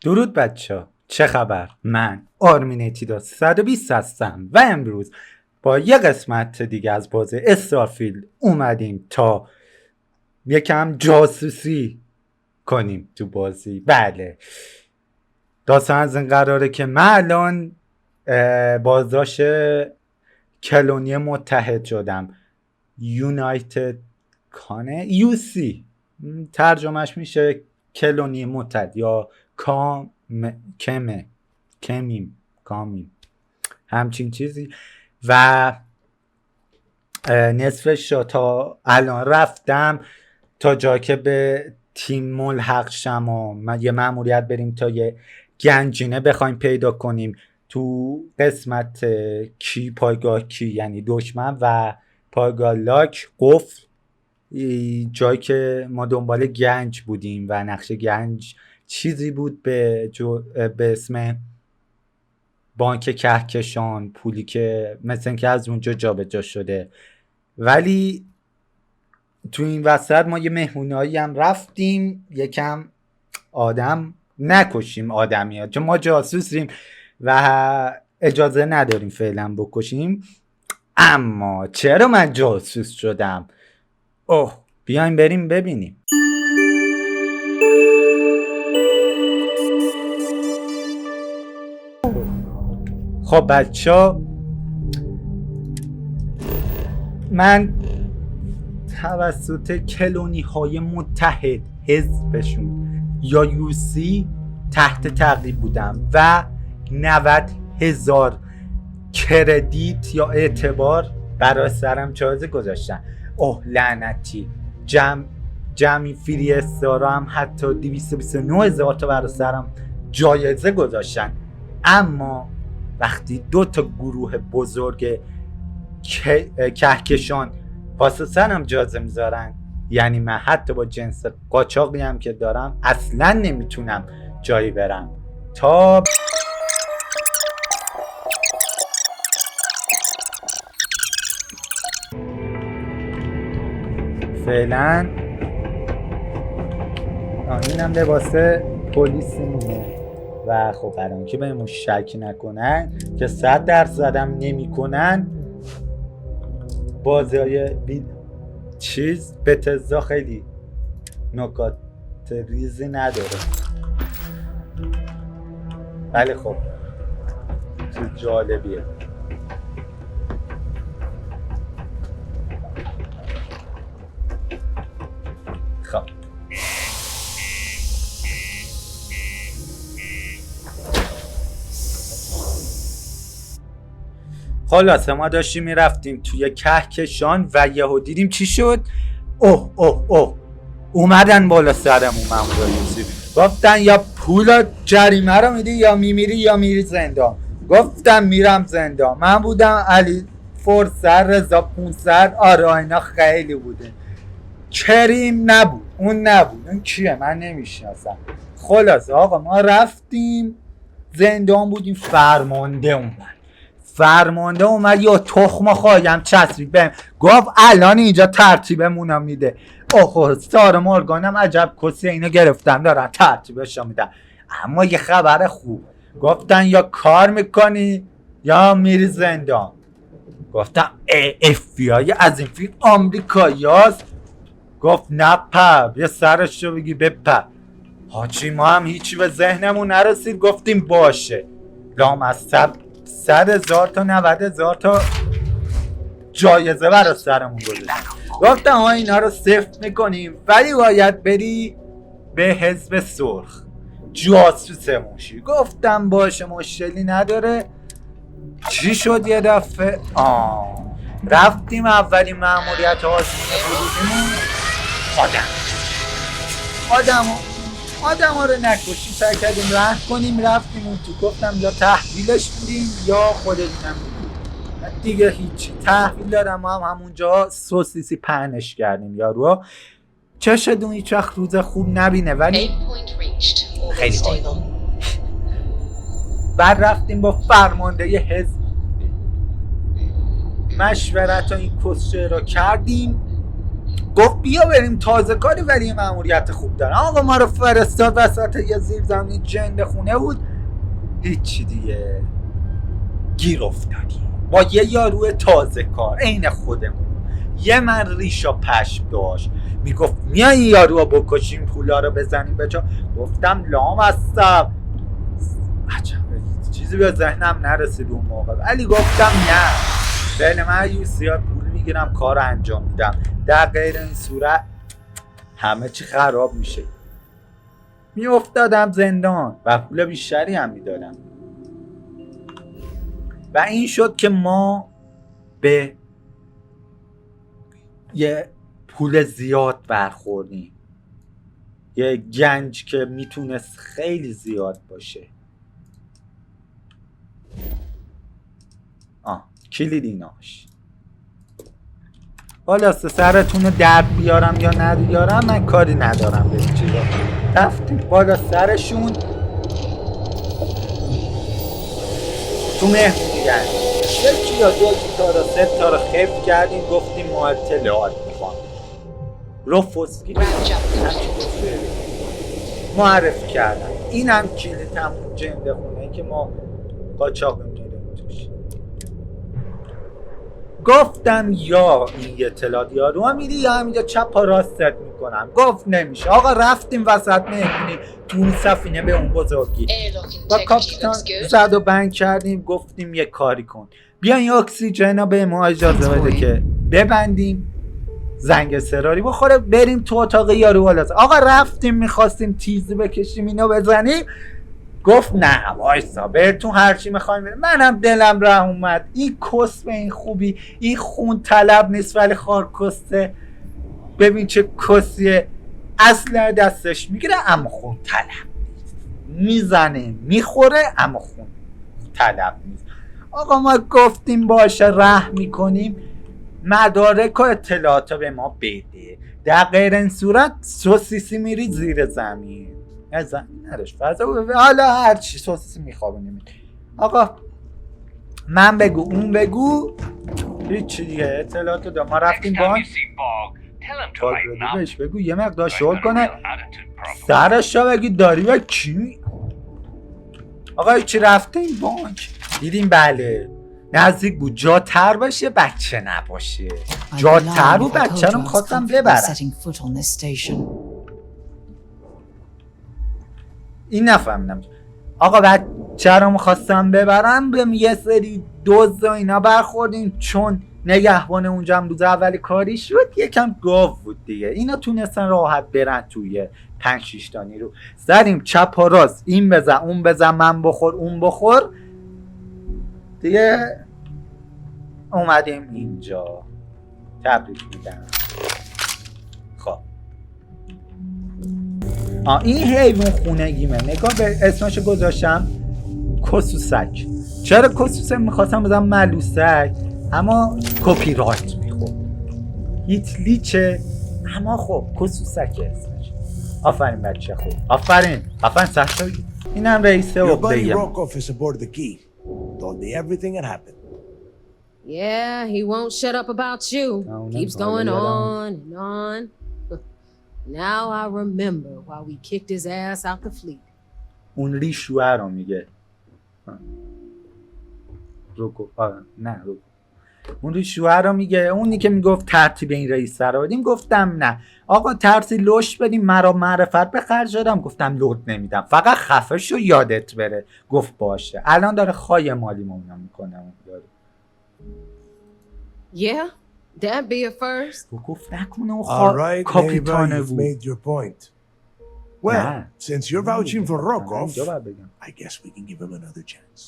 درود بچه، چه خبر؟ من آرمین 120 هستم و امروز با یه قسمت دیگه از بازی استارفیلد اومدیم تا یکم جاسوسی کنیم تو بازی. بله، داستان از این قراره که من الان بازداشت کلونی متحد شدم. یونایتد کانه UC ترجمهش میشه کلونی متحد یا کامیم همچین چیزی و نصفش تا الان رفتم تا جا که به تیم ملحق شم و یه مأموریت بریم تا یه گنجینه بخوایم پیدا کنیم تو قسمت کی، پایگاه کی یعنی دشمن و پایگاه لاک قفل، جایی که ما دنبال گنج بودیم و نقشه گنج چیزی بود به اسم بانک کهکشان، پولی که مثل اینکه از اونجا جابجا شده. ولی تو این وسط ما یه مهمونایی هم رفتیم یکم آدم نکشیم، آدمیات، چون ما جاسوسیم و اجازه نداریم فعلا بکشیم. اما چرا من جاسوس شدم؟ بیایم بریم ببینیم. خب بچه، من توسط کلونی های متحد حزبشون یا UC تحت تعقیب بودم و 90,000 کردیت یا اعتبار برای سرم جایزه گذاشتن. لعنتی، جمعی فری استارا هم حتی 229,000 تا برای سرم جایزه گذاشتن. اما وقتی 2 تا گروه بزرگ کهکشان واسه سرم جایزه میذارن، یعنی من حتی با جنس قاچاقی هم که دارم اصلا نمیتونم جایی برم. تا فعلا اینم لباس پلیسیمونه و خب برای اینکه بهمون شک نکنن که 100% هم نمی کنن، بازیای چیز بتزا خیلی نکات ریزی نداره. ولی خب چیز جالبیه. خب خلاصه ما داشتیم میرفتیم توی کهکشان و یهو دیدیم چی شد. اومدن بالا سرمون مامورا، گفتن یا پول جریمه رو میدی یا میمیری یا میری زندان. گفتم میرم زندان. من بودم علی فرسر، رضا 500، اینا خیلی بوده. کریم نبود، اون نبود. اون کیه؟ من نمیشناسم. خلاصه آقا ما رفتیم زندان بودیم. فرمانده اومد یا تخم خواهیم چسبید بهم، گفت الان اینجا ترتیبمونم میده. سارا مورگانم عجب کسی اینو گرفتن دارن ترتیبش میدن. اما یه خبر خوب، گفتن یا کار میکنی یا میری زندان. گفتم FBI از این فیلم آمریکاییاست. گفت نپر، یه سرش رو بگی بپر. حاجی ما هم هیچی به ذهنمون نرسید، گفتیم باشه. لامصب 100,000 تا 90,000 تا جایزه برای سرمون گذاشتن. گفتم اینا رو صفر میکنیم ولی باید بری به حزب سرخ جاسوس موشی. گفتم باشه مشکلی نداره. چی شد یه دفعه؟ رفتیم اولین مأموریت آزمون بودیمون آدم ها رو نکشیم، سعی کردیم رحم کنیم. رفتیم اون تو، گفتم یا تحویلش میدیم یا خودمونم میدیم دیگه. هیچی تحویل دادم. ما هم همونجا سوسیسی پهنش کردیم. یارو چشد اون هیچ وقت روز خوب نبینه. ولی خیلی حال. بعد رفتیم با فرمانده حزب مشورت و این کسچه رو کردیم. گفت بیا بریم تازه کاری ولی مأموریت خوب دارم. آقا ما رو فرستاد وسط یه زیرزمینی جنده خونه بود. هیچی دیگه گیر افتادیم با یه یارو تازه کار عین خودمون. یه من ریشا پشم داشت میگفت میای یارو بکشیم پولا رو بزنیم به جا. گفتم لام هستم. عجب چیزی به ذهنم نرسید اون موقع ولی گفتم نه بله من یوسیات پول میگیرم کار انجام میدم. در غیر این صورت همه چی خراب میشه. میافتادم زندان و پول بیشتری هم میدادم و این شد که ما به یه پول زیاد برخوردیم. یه گنج که میتونست خیلی زیاد باشه. کلید ایناش خلاصه سرتون رو درد بیارم یا ندیارم من کاری ندارم به این چیزا. رفتیم بالا سرشون تو مهمونیگن یکی یا دو تا رو سه تا رو خیف کردیم گفتیم ما اطلاعات میخوام رو فسکی معرفی کردن. این هم کلیت همون جنده خونه که ما قاچاق میریم توش. گفتم یا این اطلاعات یارو ها میری یا همینجا چپ و راستت میکنم. گفت نمیشه. آقا رفتیم وسط مهمونی تو اون سفینه به اون بزرگی با کاپیتان زد و بند کردیم. گفتیم یه کاری کن بیا این اکسیژن ها به ما اجازه بده که ببندیم زنگ سراری بخوره بریم تو اتاق یارو بالا. آقا رفتیم میخواستیم تیزی بکشیم اینو بزنیم. گفت نه وایسا براتون هرچی میخوایم بریم. منم دلم راه اومد این کس به این خوبی این خون طلب نیست ولی خار کسته. ببین چه کسیه اصلا دستش میگیره اما خون طلب میزنه میخوره اما خون طلب نیست. آقا ما گفتیم باشه ره میکنیم مدارک و اطلاعات به ما بده در غیر این صورت سوسیسی میری زیر زمین. از زمین نرش فضا حالا هرچی سوسیسی میخوابونیم. آقا من بگو اون بگو هیچی دیگه اطلاعات دارم. ما رفتیم بانک بهش بگو یه مقدار شغل کنه سرش را بگی داری و کی. آقا چی رفته این بانک دیدیم بله نزدیک بود جا تر باشه بچه نباشه. جا تر بود بچه رو میخواستم ببرم. این نفهمیدم. آقا بچه رو میخواستم ببرم به یه سری دوز و اینا برخوردیم چون نگهبان اونجا هم روز اولی کاری شد یکم گاو بود دیگه. اینا تونستن راحت برن توی 5-6 تا نیرو زدیم چپ و راست این بزن اون بزن من بخور اون بخور دیگه اومدیم اینجا. تبریک میدم. خب این حیوان خونگیمه نگاه به اسمشو گذاشتم کسوسک. چرا کسوسک میخواستم بزنم ملوسک اما کپی رایت میخورد هیتلیچه اما خب کسوسک اسمش. آفرین بچه خوب آفرین سخت. اینم رئیس عقده‌ایم. Yeah, he won't shut up about you. Keeps going on and on. Now I remember why we kicked his ass out the fleet. اون ریشوه رو میگه. نه اون ریشوه رو میگه اونی که میگفت ترتیب این رئیس رو بدیم. گفتم نه آقا ترتیب لوش بدیم مرا معرفت به خرج دادم. گفتم لود نمیدم فقط خفه شو یادت بره. گفت باشه. الان داره خای مالی مونم میکنه. Yeah, that'd be a first. گفت نکنه اون Alright, کاپیتانه you've بود. made your point. Well, since you're vouching for Rokov, I guess we can give him another chance.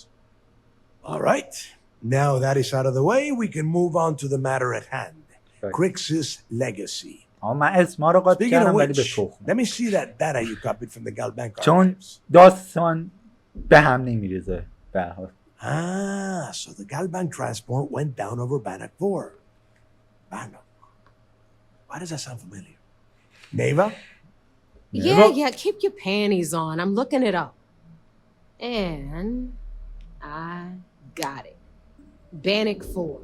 Alright, now that is out of the way, we can move on to the matter at hand. Crix's legacy. من اسما رو قاطی کردم ولی به تخم. Let me see that data you copied from the Galbank archives. چون داستان به هم نمیریزه به هر حال. So the Galbank transport went down over Bannock 4. Bannock. Why does that sound familiar? Neva? Yeah, keep your panties on. I'm looking it up. And I got it. Bannock 4.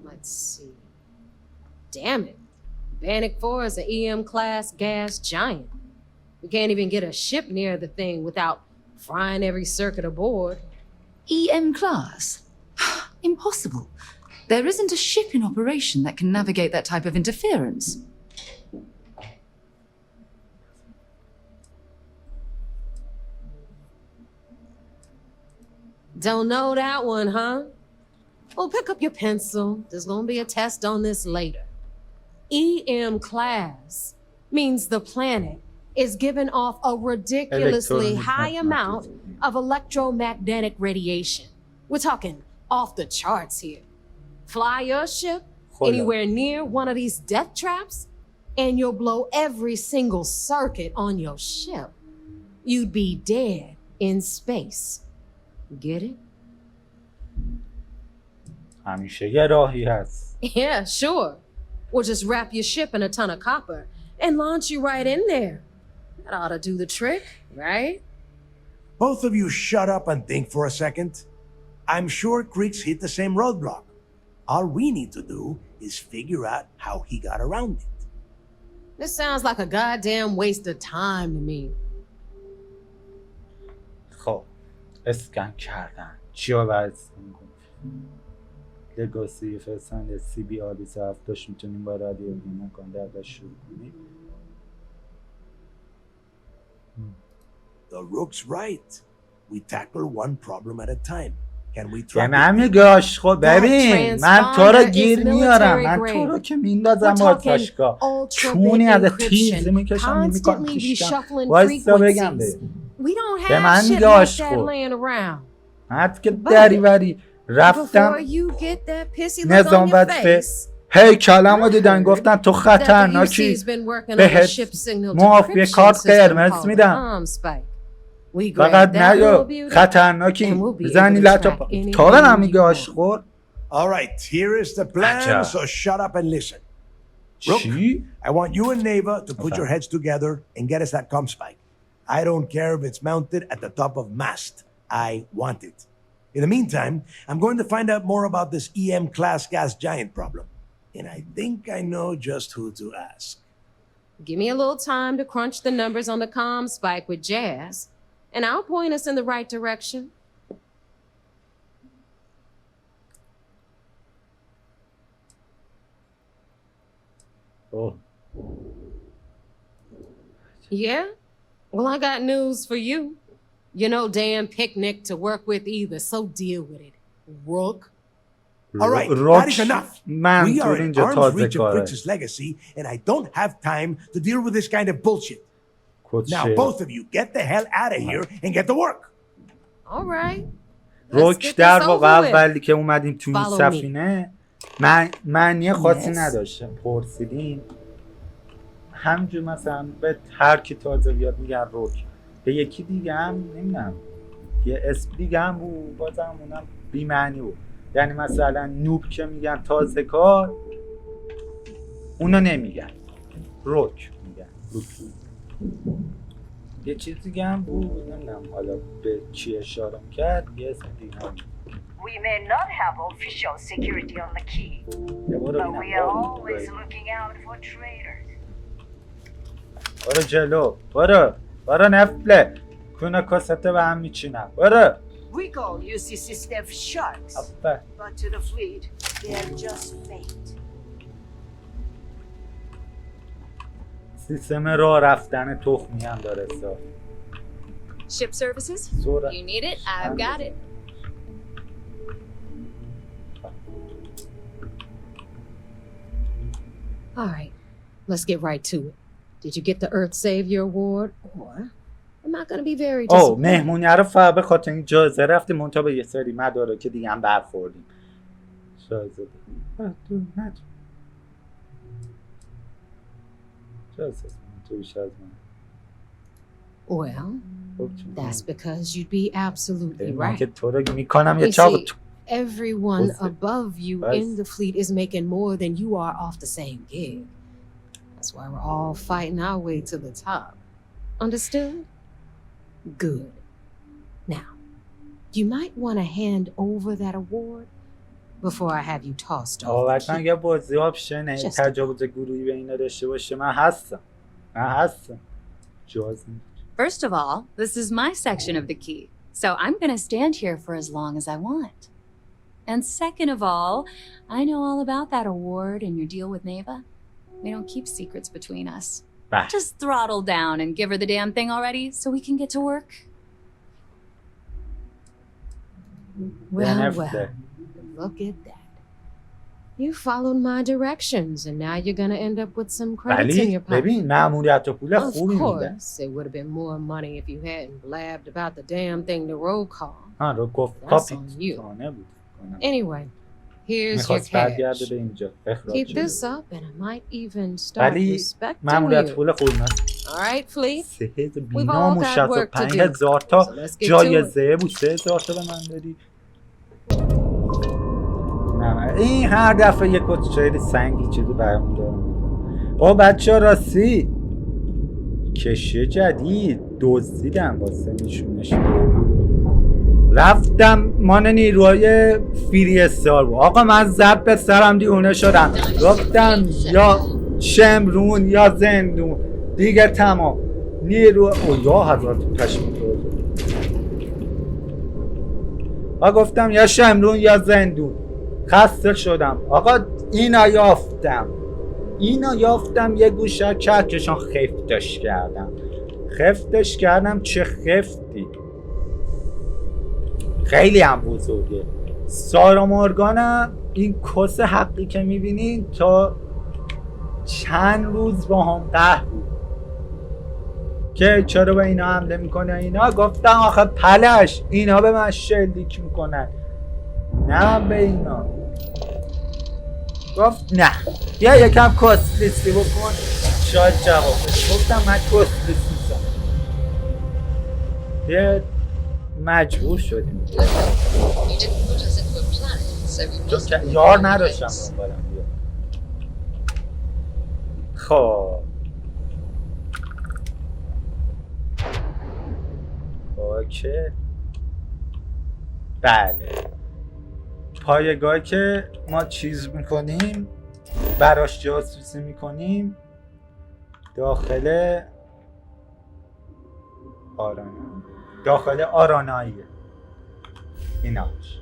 Let's see. Damn it. Bannock 4 is an EM-class gas giant. We can't even get a ship near the thing without frying every circuit aboard. EM class? Impossible. There isn't a ship in operation that can navigate that type of interference. Don't know that one, huh? Well, pick up your pencil. There's gonna be a test on this later. EM class means the planet is giving off a ridiculously high amount of electromagnetic radiation. We're talking off the charts here. Fly your ship anywhere near one of these death traps, and you'll blow every single circuit on your ship. You'd be dead in space. Get it? همیشه یه راهی هست. Yeah, sure. We'll just wrap your ship in a ton of copper and launch you right in there. That ought to do the trick, right? Both of you shut up and think for a second. I'm sure Creeks hit the same roadblock. All we need to do is figure out how he got around it. This sounds like a goddamn waste of time to me. خب اسکن کردن چیا باید اسکن کنیم؟ لگاسی فرسند CBR27 داشت میتونیم با رادیو بیمه کن دردش شروع کنیم. The Rook's right. We tackle one problem at a time. Can we به try? من میگه عاشقا ببین من تو رو گیر میارم، من تو رو که میندازم با تاشگاه چونی از تیز میکشم میکنم کشکم وایستا بگم به من میگه عاشقا حتی که دریوری رفتم نظام وظیفه هی کلم رو دیدن گفتن تو خطرناکی بهت معافی کارت قرمز میدم فقط نگو خطرناکی بزنی لطاپ تا برم میگه عاشقور. Alright, here is the plan, so shut up and listen. Rook, I want you and Neva to put your heads together and get us that comm spike. I don't care if it's mounted at the top of mast. I want it. In the meantime, I'm going to find out more about this EM class gas giant problem. And I think I know just who to ask. Give me a little time to crunch the numbers on the comm spike with Jazz, and I'll point us in the right direction. Oh. Yeah? Well, I got news for you. You're no damn picnic to work with either, so deal with it, Rook. All right, that is enough. We are in arm's reach of Creeks' legacy, and I don't have time to deal with this kind of bullshit. Now, both of you, get the hell out of here and get to work. All right. روک در واقع اولی که اومدیم تو این سفینه معنی خاصی نداشته، پرسیدیم همجور مثلا به هر کی تازه بیاد میگن روک، به یکی دیگه هم نمیدونم یه اسم دیگه هم بود بازم اونم بی معنی بود، یعنی مثلا نوب که میگن تازه کار اونو نمیگن، روک میگن روک. یه چیز دیگه هم بود نمیدونم حالا به چی اشاره کرد، یه اسم دیگه هم We may not have official security on the key, but we are always looking out for traitors. برو جلو، برو نفله کنه کاسته به هم میچینم، برو. We call UCC staff sharks, but to the fleet, they are just bait. سیستم راه رفتن تخمی هم داره سا. Ship services? You need it? I've got it. All right, let's get right to it. Did you get the Earth Savior Award? Or I'm not going to be very disappointed. مهمونی رو فقط به خاطر این جایزه رفتیم منتها به یه سری مدارک که دیگه هم برخوردیم. جایزه Well, that's because you'd be absolutely right. You see, everyone above you in the fleet is making more than you are off the same gig. That's why we're all fighting our way to the top. Understood? Good. Now, you might want to hand over that award, before I have you tossed off the واقعا key. یه بازی آپشنه تجاوز گروهی به اینا داشته باشه من هستم جواز میدم. First of all, this is my section of the key, so I'm gonna stand here for as long as I want. And second of all, I know all about that award and your deal with Neva. We don't keep secrets between us. Bah. Just throttle down and give her the damn thing already so we can get to work. Well, after. look at that. You followed my directions, and now you're gonna end up with some credits in ولی your pocket. ببین مأموریت و پول Of خوبی میده. course, it would have been more money if you hadn't blabbed about the damn thing to roll call. رو گفت That's کاپیتانه بود. Anyway, here's your میخواست برگرده cash. به اینجا. اخراج Keep شده. this up, and I might even start ولی respecting مأموریت you. پول خوبی نه. All right, Fleet. 3000 We've all بینام و got work to do. 65,000 تا So let's get to جایزه بود 3000 تا به من دادی. نه این هر دفعه یک کتشایری سنگی چیزی برمون دارم. بچه ها راستی کشی جدید دزدیدم واسه نشونش رفتم مان نیروهای فری استار بود. آقا من زب به سرم دیونه شدم گفتم یا شمرون یا زندون دیگه تمام نیرو یا حضرت پشمان گفتم یا شمرون یا زندون خسته شدم آقا اینا یافتم یه گوشه کهکشان خفتش کردم چه خفتی خیلی هم بزرگه سارا مورگانم این کس حقی که میبینین تا چند روز با هم قهر بود که چرا به اینا حمله میکنه اینا گفتم آخه پلش اینا به من شلیک میکنن نه به اینا گفت نه یا یکم کسلیسی بکن شاید جواب بده گفتم من کسلیسی نیستم یه مجبور شدیم یار نداشتم دنبالم خب اوکی بله پایگاهی که ما چیز میکنیم براش جاسوسی میکنیم داخل آراناییه ایناش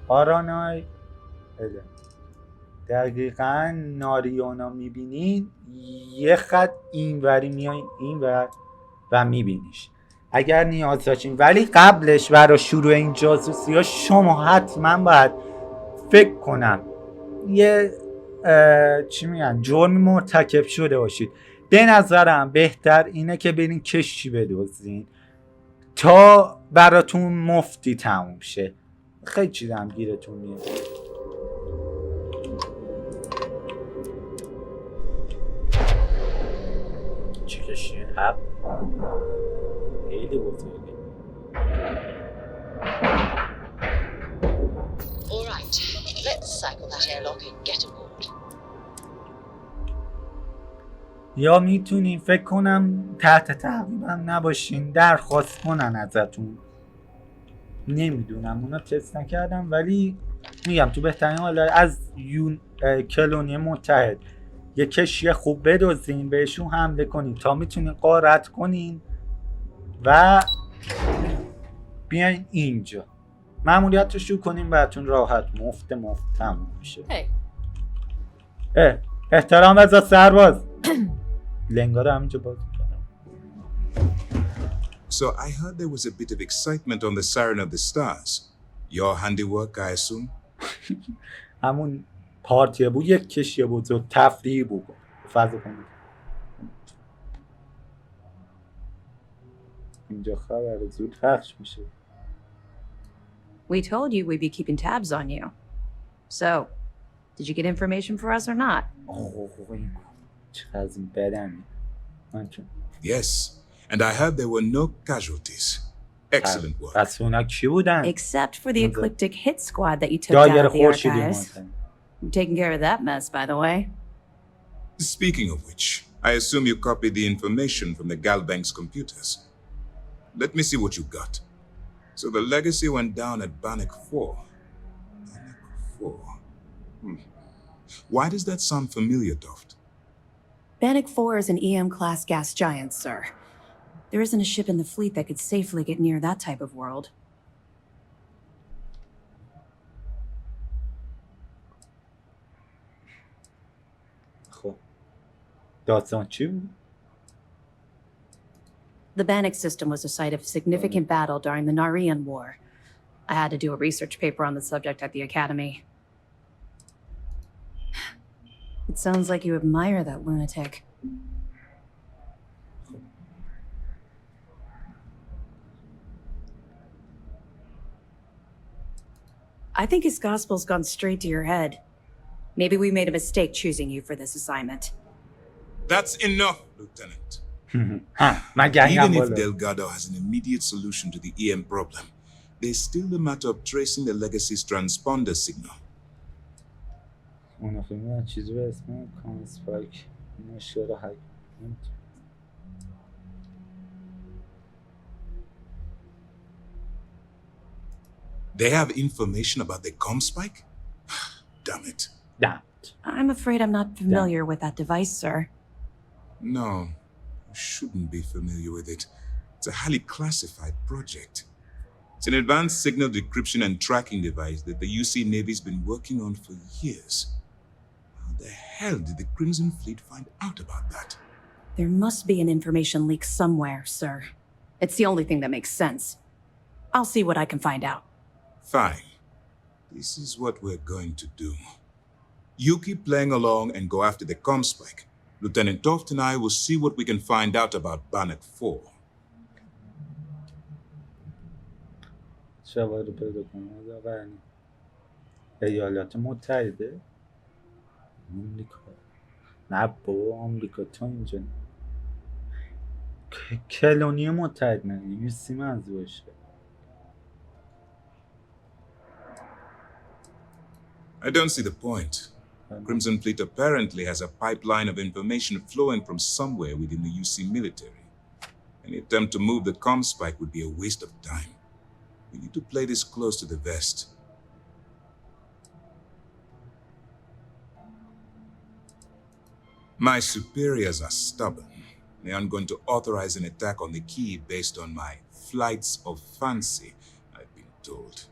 آرانای دقیقا ناریانا میبینین یه خط اینوری میایین اینور و میبینیش اگر نیاز داشتین ولی قبلش برای شروع این جاسوسی ها شما حتما باید فکر کنم یه چی میگن جرمی مرتکب شده باشید به نظرم بهتر اینه که برین کشتی بدزدین تا براتون مفتی تموم شه خیلی چیزم گیرتون میاد چی کشتی حق خیلی بزرگه All right, let's cycle that airlock and get aboard. یا میتونین فکر کنم تحت تعقیبم نباشین درخواست کنن ازتون نمیدونم اونا تست نکردم ولی میگم تو بهترین حال از کلونی متحد یه کشتی خوب بدزدین بهشون حمله کنین تا میتونین غارت کنین و بیاین اینجا مأموریت رو شروع کنین براتون راحت مفت تموم میشه احترام بذار سرباز لنگا رو همینجا باز میکنم So I heard there was a bit of excitement on the Siren of the Stars. Your handiwork, I assume? همون پارتیه بود یک کشتی بزرگ تفریحی بود فضا کنید اینجا خبر زود پخش میشه We told you we'd be keeping tabs on you. So, did you get information for us or not? این چقدر از این بدمی Yes, and I heard there were no casualties. Excellent work. پس اونا کی بودن؟ Except for the ecliptic hit squad that you took out of the archives. You've taken care of that mess, by the way. Speaking of which, I assume you copied the information from the Galbank's computers. Let me see what you got. So the legacy went down at Bannock 4. 4. Why does that sound familiar, Toft? Bannock 4 is an EM-class gas giant, sir. There isn't a ship in the fleet that could safely get near that type of world. خب داستان چی بود؟ The Bannock system was a site of significant battle during the Narian War. I had to do a research paper on the subject at the Academy. It sounds like you admire that lunatic. I think his gospel's gone straight to your head. Maybe we made a mistake choosing you for this assignment. That's enough, Lieutenant. Even if Delgado has an immediate solution to the EM problem, there's still the matter of tracing the legacy's transponder signal. چیزی به اسم کانسپایک مشکل حل. They have information about the ComSpike? Damn it. Damn it. I'm afraid I'm not familiar with that device, sir. No, you shouldn't be familiar with it. It's a highly classified project. It's an advanced signal decryption and tracking device that the UC Navy's been working on for years. How the hell did the Crimson Fleet find out about that? There must be an information leak somewhere, sir. It's the only thing that makes sense. I'll see what I can find out. Fine. This is what we're going to do. You keep playing along and go after the ComSpike. Lieutenant Toft and I will see what we can find out about Bannock 4. شواهد رو پیدا کنم آقا ایالات متحده آمریکا نه بابا آمریکا تا اینجا کلونی متحد نه یوسی منظورشه I don't see the point. Crimson Fleet apparently has a pipeline of information flowing from somewhere within the UC military. Any attempt to move the ComSpike would be a waste of time. We need to play this close to the vest. My superiors are stubborn. They aren't going to authorize an attack on the key based on my flights of fancy, I've been told.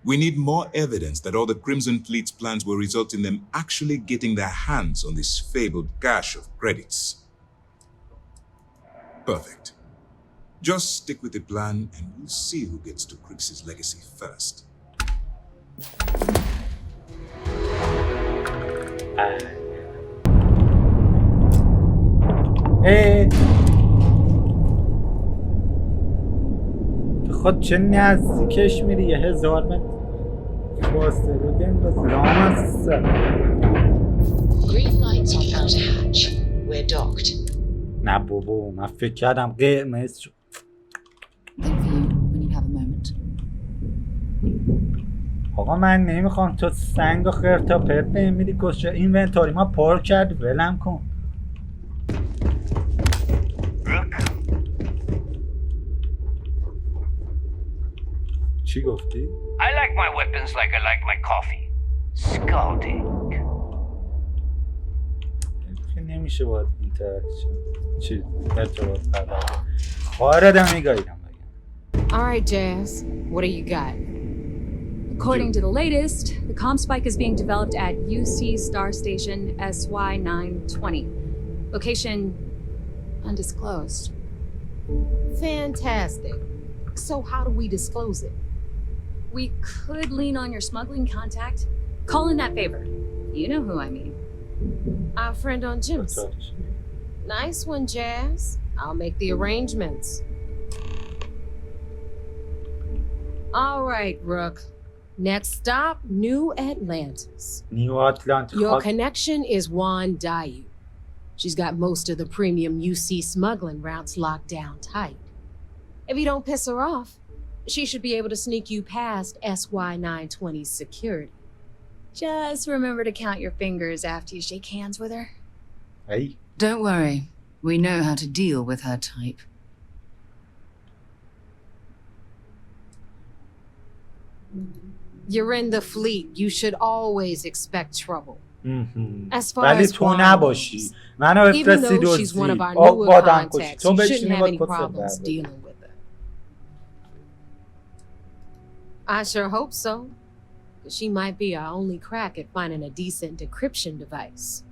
We need more evidence that all the Crimson Fleet's plans will result in them actually getting their hands on this fabled cache of credits. Perfect. Just stick with the plan and we'll see who gets to Crix's legacy first. خود چه نزدیکش میری 1000 متر فاصله بنداز لامصب Green lights on outer hatch. We're docked. نه بابا من فکر کردم قرمز شد When you have a moment. آقا من نمیخوام تو سنگ و خرتا پرت نمیدی کشه اینونتاری ما پر کرد ولم کن چی گفتی؟ I like my weapons like I like my coffee. Scalding. نمیشه باید اینتراکشن چی ارتباط قرار خواهردم میگاییدم All right, Jazz. What do you got? According to the latest, the ComSpike is being developed at UC Star Station SY-920. Location undisclosed. Fantastic. So how do we disclose it? We could lean on your smuggling contact. Call in that favor. You know who I mean. Our friend on Jim's. Nice one, Jazz. I'll make the arrangements. All right, Rook. Next stop, New Atlantis. New Atlantis. Your connection is Juan Dayu. She's got most of the premium UC smuggling routes locked down tight. If you don't piss her off, she should be able to sneak you past SY-920's security. Just remember to count your fingers after you shake hands with her. Hey. Don't worry. We know how to deal with her type. You're in the fleet. You should always expect trouble. As far ولی as تو Juan نباشی goes, منو even بفرستی though she's one دزدی of our newer بادم کشی contacts, تو you shouldn't بشینی have با any کسی problems dealing with her. I sure hope so, because she might be our only crack at finding a decent decryption device.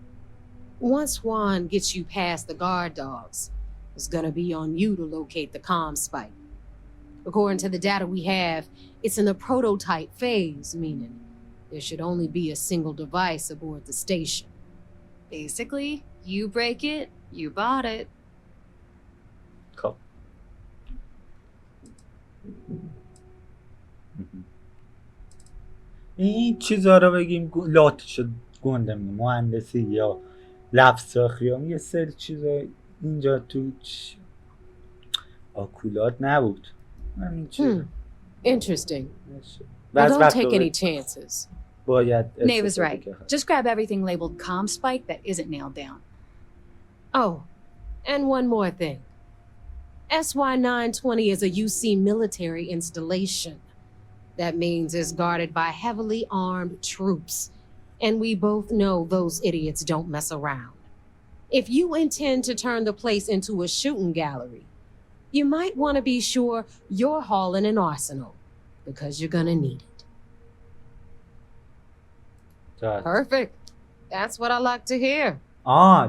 Once Juan gets you past the guard dogs, it's gonna be on you to locate the comm spike. According to the data we have, it's in the prototype phase, meaning there should only be a single device aboard the station. Basically, you break it, you bought it. خب این چیزا رو بگیم لاتشو گنده میگه مهندسی یا لفظ ساخی هم یه سری چیزا اینجا تو آکولات نبود همین چیزا Interesting. Well, بعض don't وقتا take any chances. باید Nave's right. Just grab everything labeled comm spike that isn't nailed down. Oh, and one more thing. SY-920 is a UC military installation. That means it's guarded by heavily armed troops. And we both know those idiots don't mess around. If you intend to turn the place into a shooting gallery, you might want to be sure you're hauling an arsenal, because you're gonna need it. Perfect. That's what I like to hear.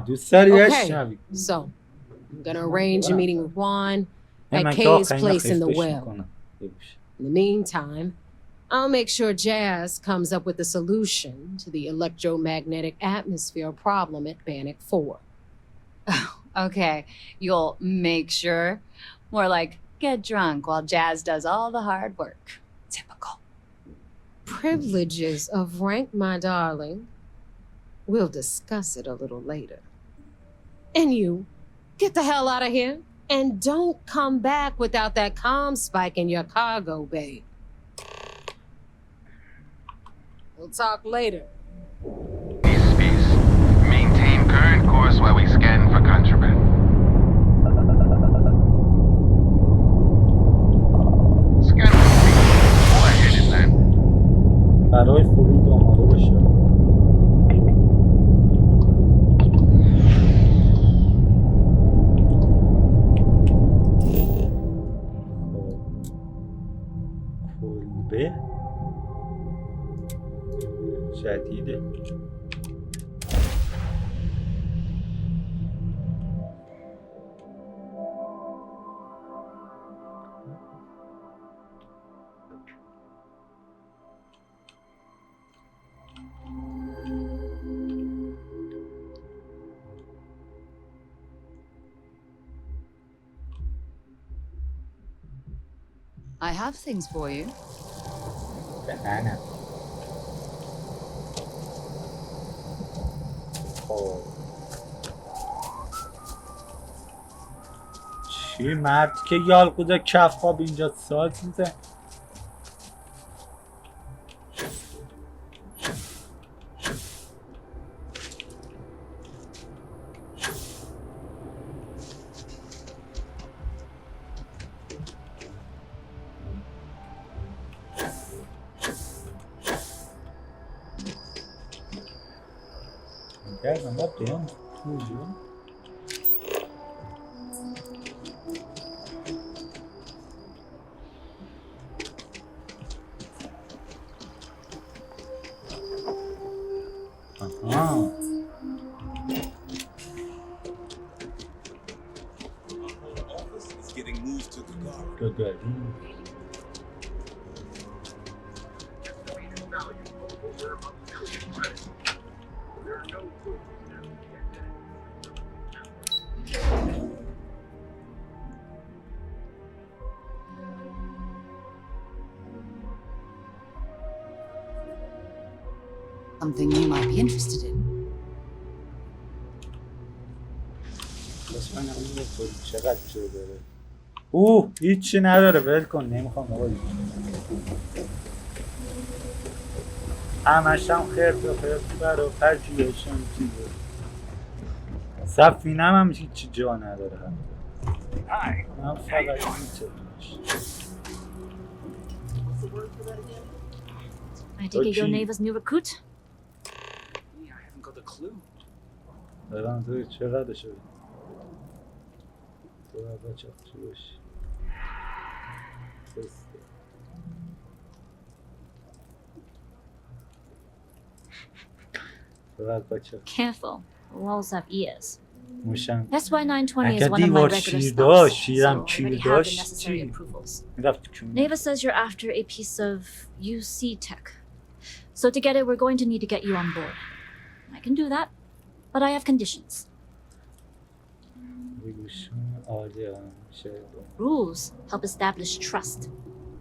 دوست داری Okay, so I'm gonna arrange a meeting with Juan at Kay's place in the well. In the meantime, I'll make sure Jazz comes up with a solution to the electromagnetic atmosphere problem at Bannock 4. Okay, you'll make sure. More like get drunk while Jazz does all the hard work. Typical. Privileges of rank, my darling. We'll discuss it a little later. And you, get the hell out of here. And don't come back without that comm spike in your cargo bay. We'll talk later. Peace. Maintain current course while we scan for contraband. Scan complete. Go ahead and land. برای فرود آماده بشه کلبه جدیده I have things for you. بهنم خب چی مرد که یالقوز کف خواب اینجا ساز میزه Kevin, what the hell? Who's you? Office is getting moved to the guard. Good. Something you might be interested in. بس من همین چقدر چه داره هیچی نداره ول کن نمیخوام آقا همش هم خرد برای پژوهشم چیزه سفینه هم هیچی جا نداره من فقط این چه I take it your neighbor's new recruit? I haven't got a clue. الان تو چقدر شده؟ تو بچه چی باشی؟ Careful, walls have ears. موشن SY920 is اگه one of my دیوار regular شیر stops, داشت so شیرم I کیر already have the داشت necessary چی؟ approvals. میرفت تو کونه Neva says you're after a piece of UC tech. So to get it, we're going to need to get you on board. I can do that, but I have conditions. Rules help establish trust,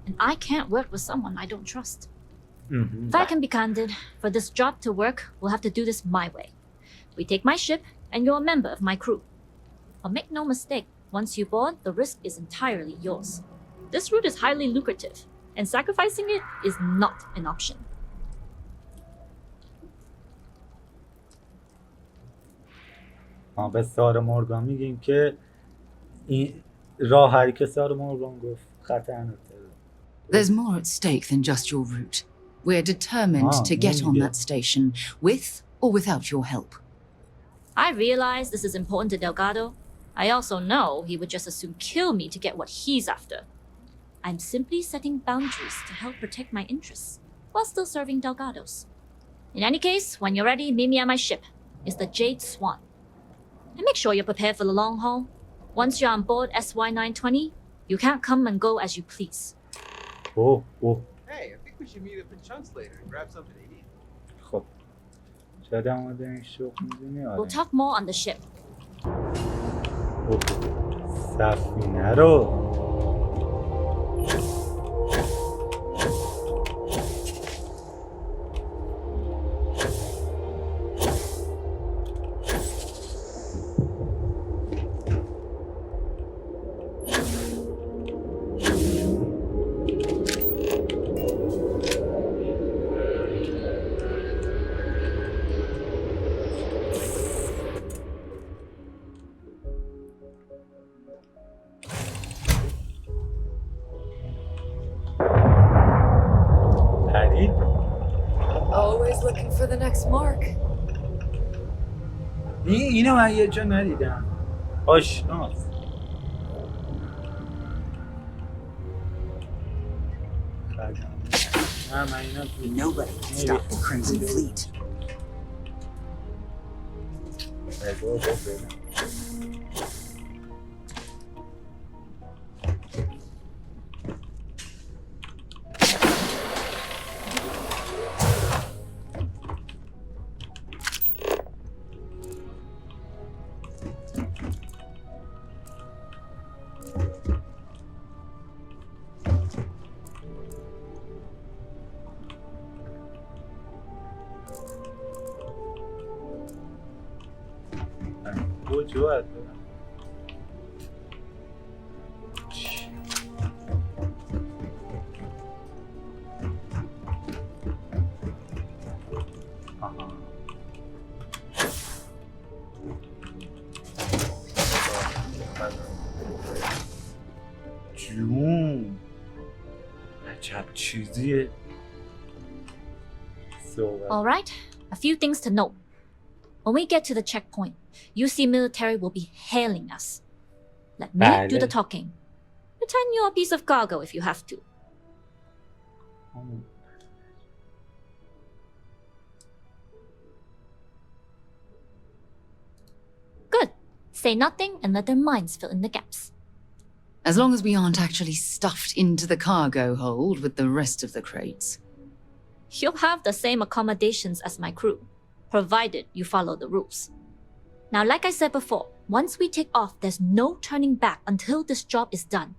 and I can't work with someone I don't trust. If I can be candid, for this job to work, we'll have to do this my way. We take my ship, and you're a member of my crew. But make no mistake, once you board, the risk is entirely yours. This route is highly lucrative, and sacrificing it is not an option. به سارا مورگان میگیم که این راهی که سارا مورگان گفت خطرناکه. There's more at stake than just your route. We're determined to get on that station, with or without your help. I realize this is important to Delgado. I also know he would just as soon kill me to get what he's after. I'm simply setting boundaries to help protect my interests, while still serving Delgado's. In any case, when you're ready, meet me at my ship. It's the Jade Swan. And make sure you're prepared for the long haul. Once you're on board SY920, you can't come and go as you please. Oh. Hey, I think we should meet up in Chunks later and grab something to eat. خب. شاید آماده این شوق می‌دونی We'll talk more on the ship. سفینه رو Always looking for the next mark. اینو من یه جا ندیدم. آشناست. Nobody can stop the Crimson Fleet. وجود جون عجب چیزیه. All right, a few things to note. When we get to the checkpoint, UC military will be hailing us. Let me do the talking. Pretend you're a piece of cargo if you have to. Good. Say nothing and let their minds fill in the gaps. As long as we aren't actually stuffed into the cargo hold with the rest of the crates. You'll have the same accommodations as my crew, provided you follow the rules. Now, like I said before, once we take off, there's no turning back until this job is done.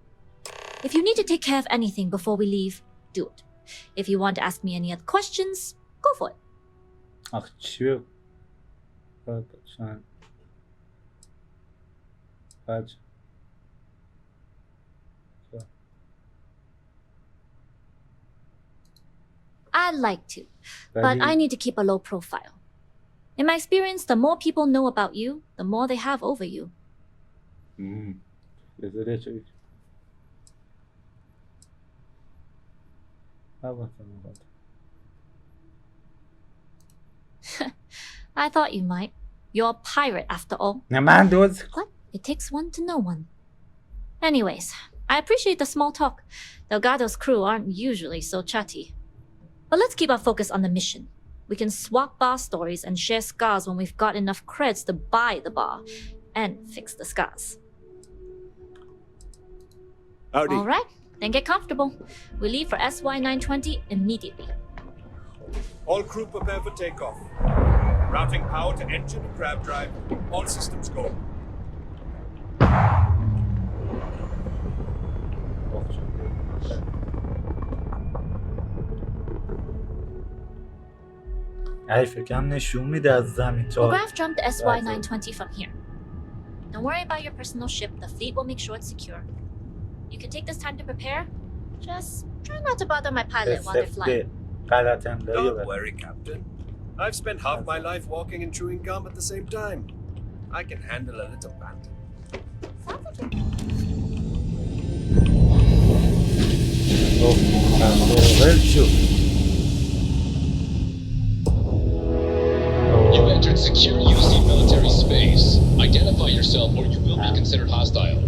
If you need to take care of anything before we leave, do it. If you want to ask me any other questions, go for it. I'd like to, but I need to keep a low profile. In my experience, the more people know about you, the more they have over you. I thought you might. You're a pirate after all. نه من دوز. What? It takes one to know one. Anyways, I appreciate the small talk. Delgado's crew aren't usually so chatty. But let's keep our focus on the mission. We can swap bar stories and share scars when we've got enough creds to buy the bar and fix the scars. Howdy. All right, then get comfortable. We leave for SY-920 immediately. All crew prepare for takeoff. Routing power to engine and crab drive. All systems go. ای فکرم نشون میده از زمین تا We'll graph jump the SY-920 from here. Don't worry about your personal ship. The fleet will make sure it's secure. You can take this time to prepare. Just try not to bother my pilot while they're flying. غلط املایی Don't worry, Captain. I've spent half my life walking and chewing gum at the same time. I can handle a little banter. You entered secure UC military space. Identify yourself or you will be considered hostile.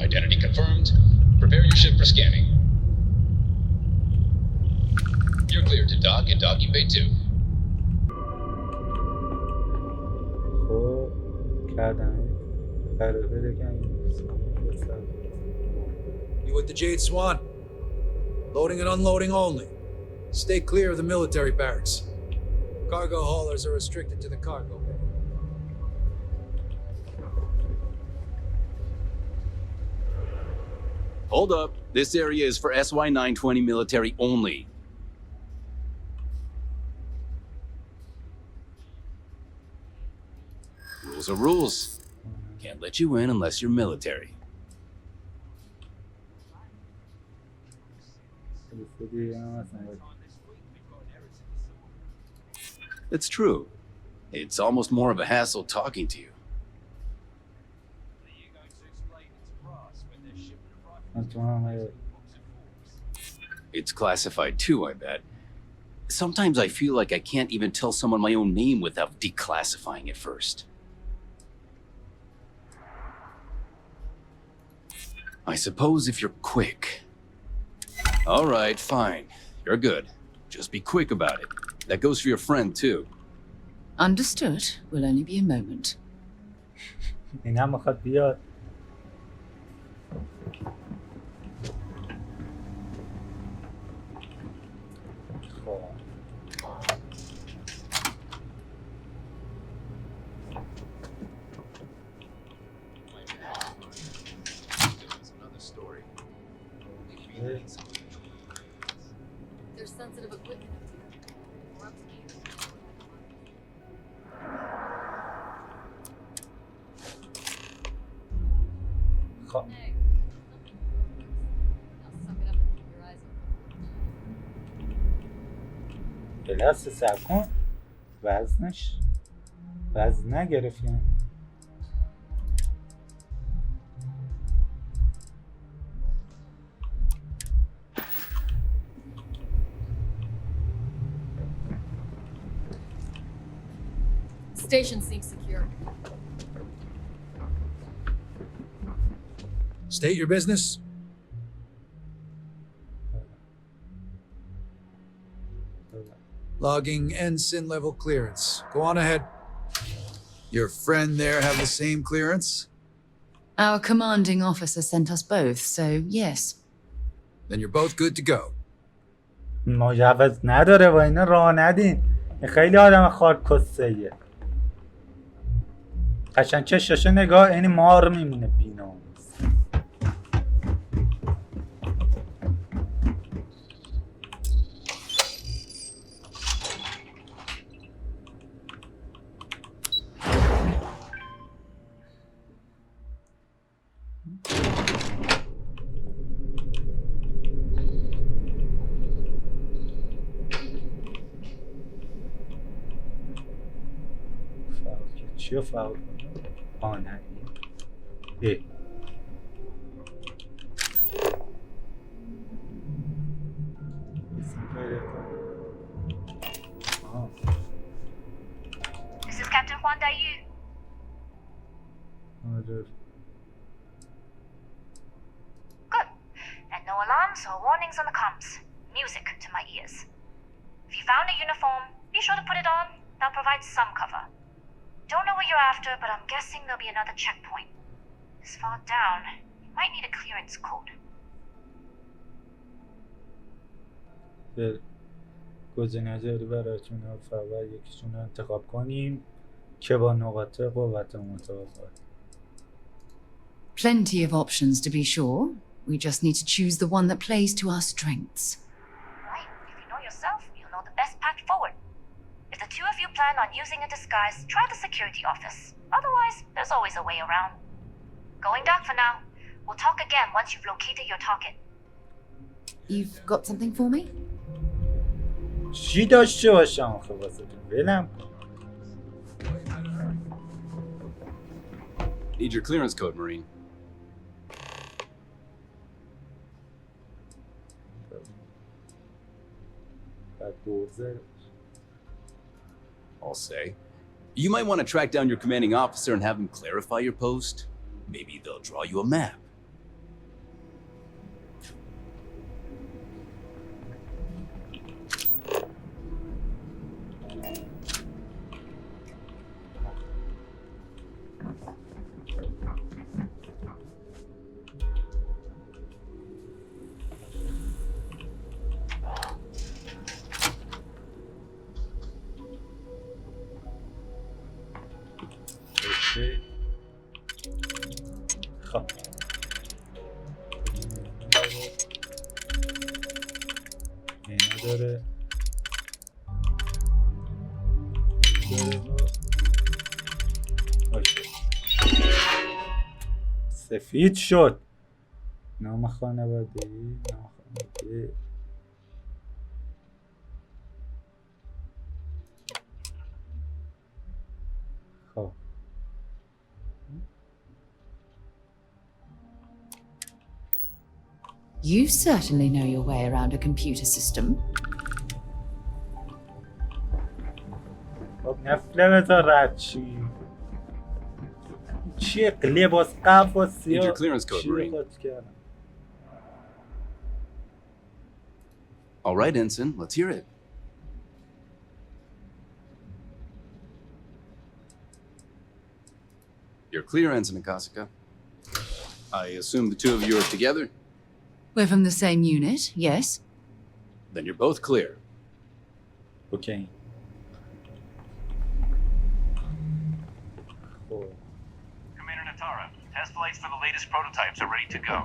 Identity confirmed. Prepare your ship for scanning. You're cleared to dock in docking bay 2. You with the Jade Swan? Loading and unloading only. Stay clear of the military barracks. Cargo haulers are restricted to the cargo bay. Hold up. This area is for SY-920 military only. Rules are rules. Can't let you in unless you're military. It's true. It's almost more of a hassle talking to you. It's classified too, I bet. Sometimes I feel like I can't even tell someone my own name without declassifying it first. I suppose if you're quick. All right, fine. You're good. Just be quick about it. That goes for your friend, too. Understood. Will only be a moment. اینا میخواد بیاد. There's sensitive equipment. خب لحظه سر کن وزن نگرفت یعنی Station seems secure. State your business. Logging ensign level clearance. Go on ahead. Your friend there have the same clearance? Our commanding officer sent us both, so yes. Then you're both good to go. مجوز نداره و اینا راه ندین. خیلی آدم خارکسته‌ایه. قشنگ چشاشو نگاه این مار میمونه بیناموس. چیو فاول آنهایی Good. And no alarms or warnings on the comms. Music to my ears. If you found a uniform, be sure to put it on. That'll provide some cover. Don't know what you're after, but I'm guessing there'll be another checkpoint. This far down, you might need a clearance code. گزینه‌جاری برایتون فقط یکیشون رو انتخاب کنیم که با نقاط قوت متفاوت. Plenty of options to be sure. We just need to choose the one that plays to our strengths. Right, if you know yourself, you'll know the best path forward. If the two of you plan on using a disguise, try the security office. Otherwise, there's always a way around. Going dark for now. We'll talk again once you've located your target. You've got something for me? چی داشته باشم آخه واسه ولم کن. Need your clearance code, Marine. I'll say. You might want to track down your commanding officer and have him clarify your post. Maybe they'll draw you a map. خب اینا داره اوکی. سفید شد. نام خانواده خب You certainly know your way around a computer system. خب نفله بذار رد چی چیه لباس قفاسی Need your clearance code, Marine. All right, Ensign, let's hear it. You're clear, Ensign Akasaka. I assume the two of you are together? We're from the same unit, yes. Then you're both clear. Okay. Commander Natara, test flights for the latest prototypes are ready to go.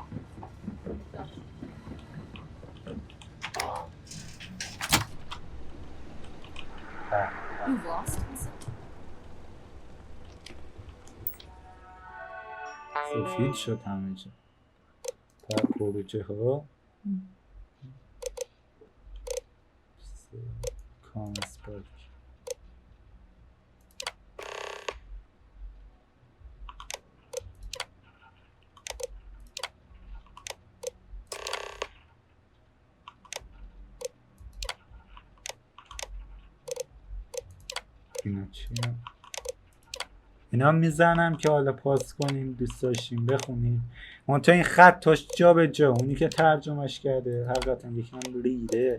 You've lost. سفید شد همه جا. تا خروجه ها کانسپرک اینا چیه؟ اینا میزنم که حالا پاس کنیم دوست داشتیم بخونیم. منتها این خط تاش جا به جا، اونی که ترجمهش کرده حقیقتا یکم ریده.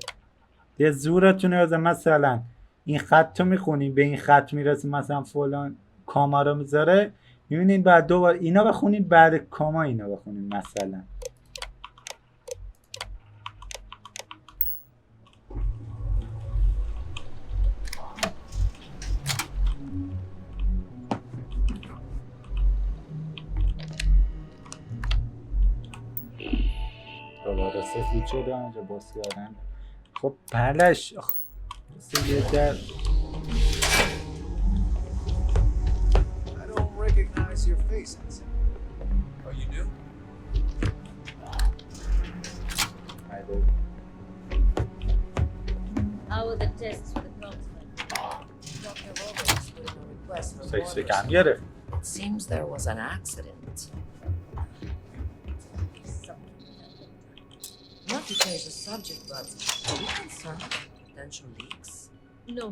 یه زورتونه بزن مثلا این خط رو میخونیم به این خط میرسیم مثلا فلان کاما رو میذاره، میبینید بعد دوباره اینا بخونید بعد کاما اینا بخونید مثلا. دوباره سفید شده اونجا باز کردن. خب بلش یه در I don't recognize your faces. Are you new? How were the tests for the groundsman? Dr. Roberts put in a request for سکس more کم گرفت. It seems there was an accident. Not to change the subject, but are you concerned about potential leaks? No.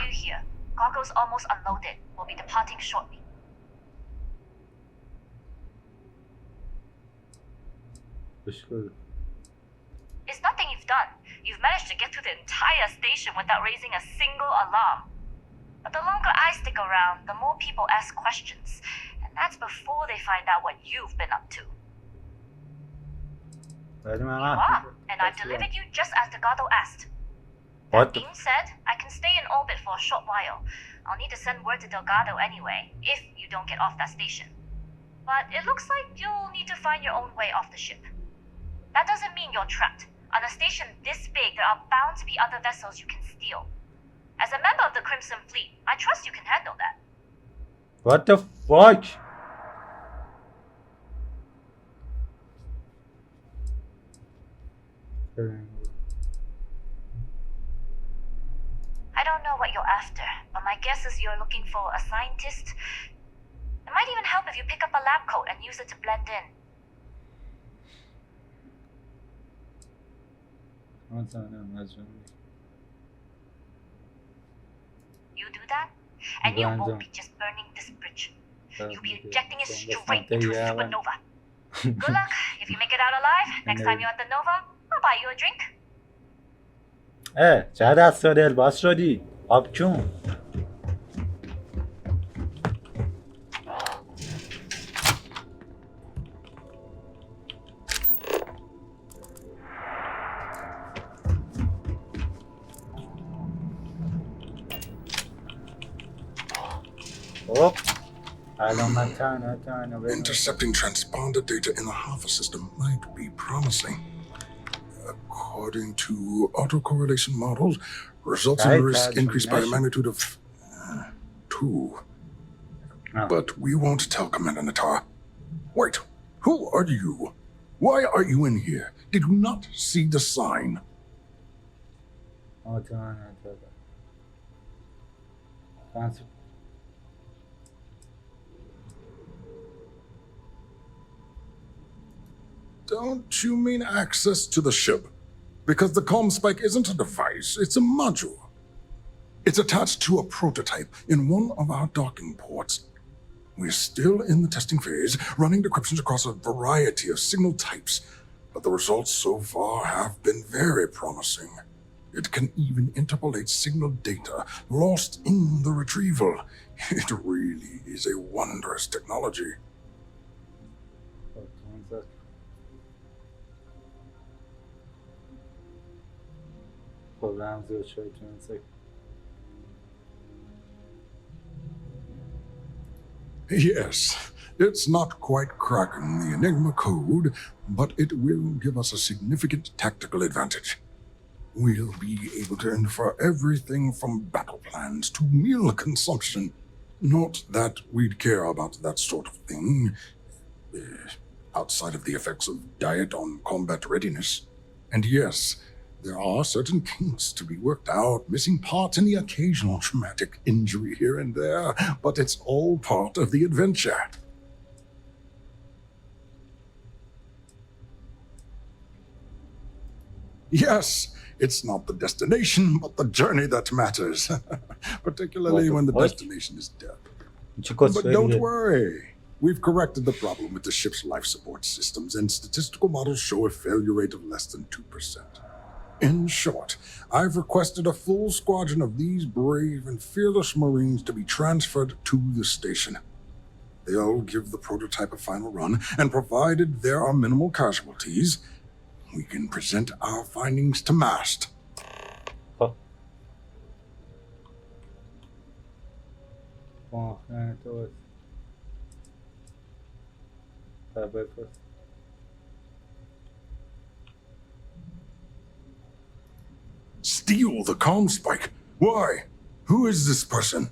you here. Cargo's almost unloaded. We'll be departing shortly. It's nothing you've done. You've managed to get through the entire station without raising a single alarm. But the longer I stick around, the more people ask questions. And that's before they find out what you've been up to. You are, and I've delivered you just as Delgado asked. That being said, I can stay in orbit for a short while. I'll need to send word to Delgado anyway, if you don't get off that station. But it looks like you'll need to find your own way off the ship. That doesn't mean you're trapped. On a station this big, there are bound to be other vessels you can steal. As a member of the Crimson Fleet, I trust you can handle that. What the fuck? I don't know what you're after, but my guess is you're looking for a scientist. It might even help if you pick up a lab coat and use it to blend in. You do that, and you won't be just burning this bridge. You'll be ejecting it straight into a supernova. Good luck. If you make it out alive, next time you're at the Nova, I'll buy you a drink. چه دست دل باز شدی آب جون. Intercepting transponder data in the Alpha system might be promising. According to autocorrelation models, results in risk increased by a magnitude of 2. But we won't tell Commander Natar. Wait, who are you? Why are you in here? Did you not see the sign? Don't you mean access to the ship? Because the comm spike isn't a device, it's a module. It's attached to a prototype in one of our docking ports. We're still in the testing phase, running decryptions across a variety of signal types, but the results so far have been very promising. It can even interpolate signal data lost in the retrieval. It really is a wondrous technology. Yes, it's not quite cracking the Enigma code, but it will give us a significant tactical advantage. We'll be able to infer everything from battle plans to meal consumption. Not that we'd care about that sort of thing, outside of the effects of diet on combat readiness. And yes, there are certain kinks to be worked out, missing parts and the occasional traumatic injury here and there, but it's all part of the adventure. Yes, it's not the destination, but the journey that matters, particularly when the destination is death. But don't worry. We've corrected the problem with the ship's life support systems, and statistical models show a failure rate of less than 2%. In short, I've requested a full squadron of these brave and fearless Marines to be transferred to the station. They'll give the prototype a final run, and provided there are minimal casualties, we can present our findings to MAST. Steal the comm spike? Why? Who is this person?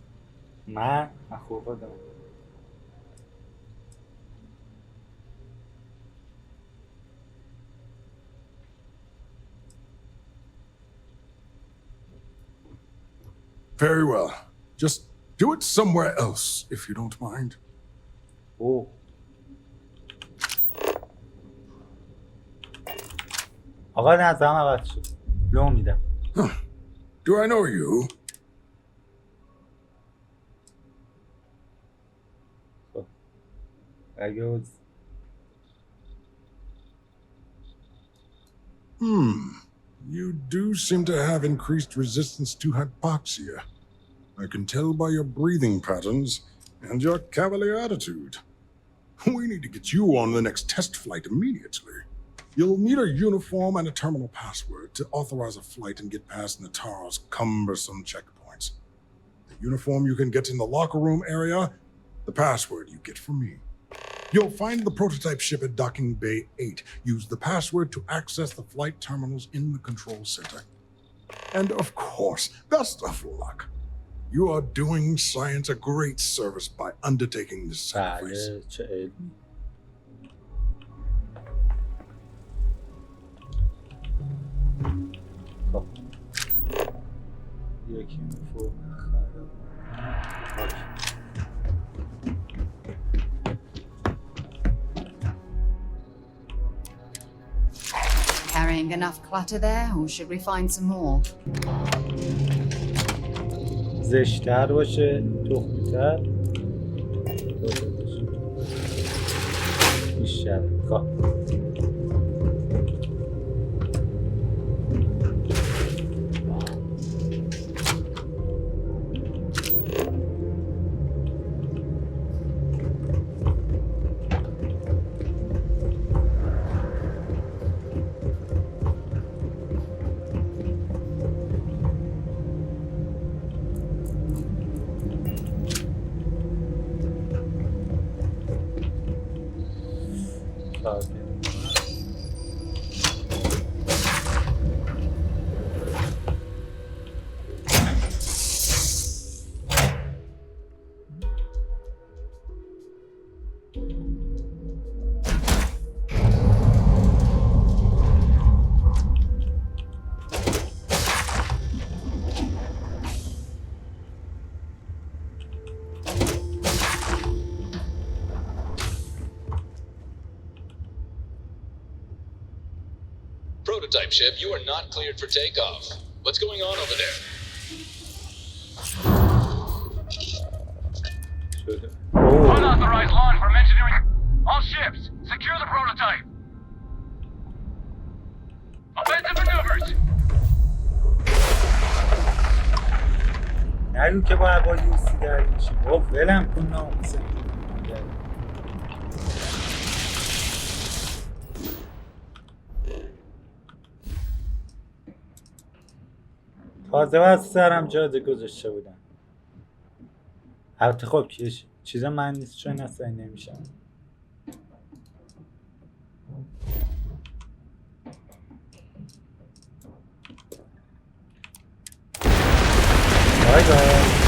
Very well. Just do it somewhere else, if you don't mind. Oh. آقا نظرم عوض شد. لو میدم. Do I know you? You do seem to have increased resistance to hypoxia. I can tell by your breathing patterns and your cavalier attitude. We need to get you on the next test flight immediately. You'll need a uniform and a terminal password to authorize a flight and get past Nataro's cumbersome checkpoints. The uniform you can get in the locker room area, the password you get from me. You'll find the prototype ship at Docking Bay 8. Use the password to access the flight terminals in the control center. And of course, best of luck. You are doing science a great service by undertaking this sacrifice. Carrying enough clutter there, or should we find some more? زشتر باشه، تخمی‌تر بیشتر. خب Prototype ship, you are not cleared for takeoff. What's going on over there? Unauthorized launch from engineering. All ships, secure the prototype. Offensive maneuvers. نگو که باید با یوسی درد میشیم. ولم کن ناموسه. تازه از سرم جاده گذاشته بودم. البته خب چیز من نیست چون اصلا نمیشم. بای بای.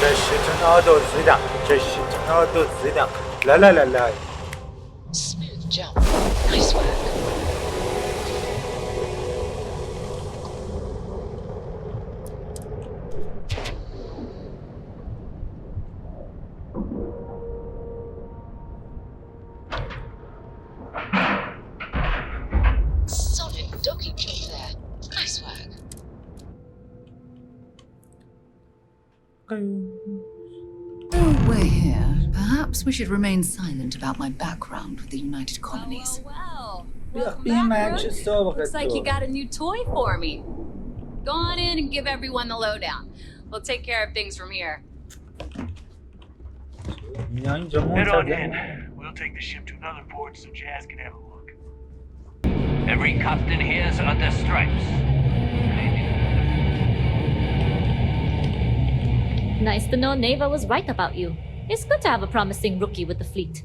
کشیتون ها دزدیدم. کشیتون ها دزدیدم. لا لا لا لا. Smooth jump. Nice work. Solid docking job there. Nice work. Oh, we're here. Perhaps we should remain silent about my background with the United Colonies. Wow. Welcome back, Brooke. Looks like you got a new toy for me. Go on in and give everyone the lowdown. We'll take care of things from here. Head on in. We'll take the ship to another port so Jazz can have a look. Every captain here's under stripes. Nice to know Neva was right about you. It's good to have a promising rookie with the fleet.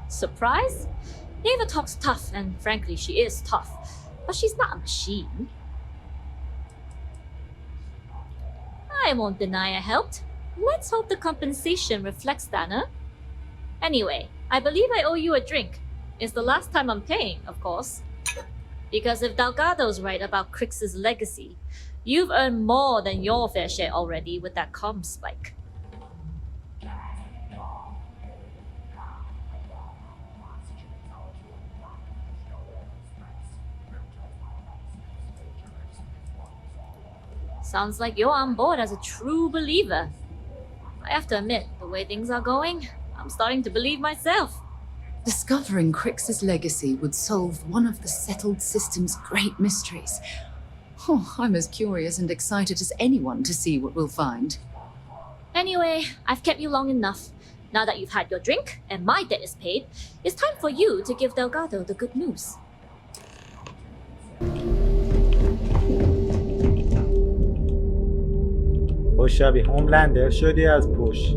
Surprise? Neva talks tough, and frankly, she is tough. But she's not a machine. I won't deny I helped. Let's hope the compensation reflects that, huh? Anyway, I believe I owe you a drink. It's the last time I'm paying, of course. Because if Delgado's right about Crix's legacy, you've earned more than your fair share already with that comm spike. Sounds like you're on board as a true believer. I have to admit, the way things are going, I'm starting to believe myself. Discovering Crix's legacy would solve one of the settled system's great mysteries. Oh, I'm as curious and excited as anyone to see what we'll find. Anyway, I've kept you long enough. Now that you've had your drink and my debt is paid, it's time for you to give Delgado the good news. شبیه هوملندر شدی از پشت.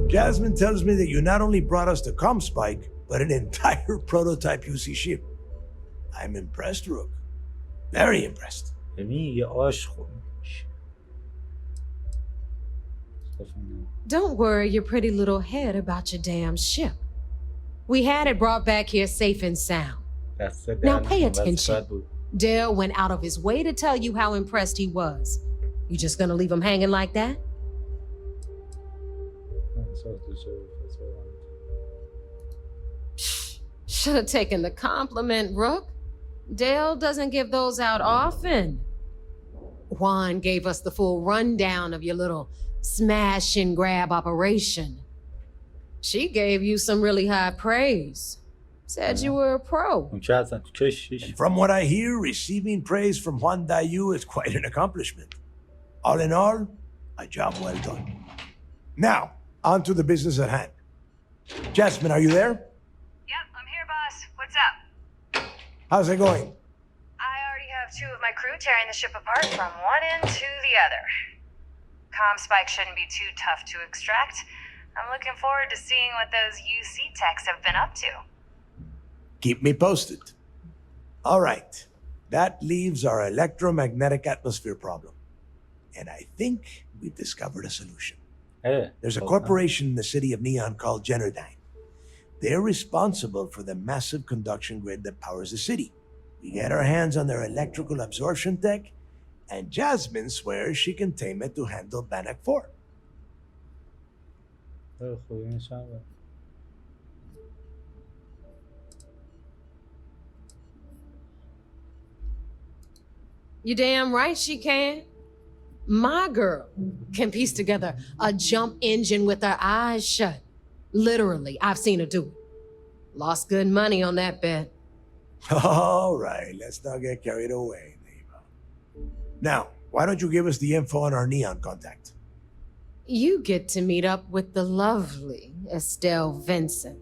Jasmine tells me that you not only brought us the comm spike, but an entire prototype UC ship. I'm impressed, Rook. Very impressed. یه آش خود. Don't worry your pretty little head about your damn ship. We had it brought back here safe and sound. Now pay attention. Dale went out of his way to tell you how impressed he was. You just gonna leave him hanging like that? Should have taken the compliment, Rook. Dale doesn't give those out often. Juan gave us the full rundown of your little smash and grab operation. She gave you some really high praise. Said you were a pro. And from what I hear, receiving praise from Juan Dayu is quite an accomplishment. All in all, a job well done. Now, on to the business at hand. Jasmine, are you there? Yep, I'm here, boss. What's up? How's it going? I already have 2 of my crew tearing the ship apart from one end to the other. Comm spike shouldn't be too tough to extract. I'm looking forward to seeing what those UC techs have been up to. Keep me posted. All right. That leaves our electromagnetic atmosphere problem. And I think we've discovered a solution. There's a corporation in the city of Neon called Generdyne. They're responsible for the massive conduction grid that powers the city. We get our hands on their electrical absorption tech, and Jasmine swears she can tame it to handle Bannock 4. You damn right she can. My girl can piece together a jump engine with her eyes shut. Literally, I've seen her do it. Lost good money on that bet. All right, let's not get carried away, Neva. Now, why don't you give us the info on our Neon contact? You get to meet up with the lovely Estelle Vincent.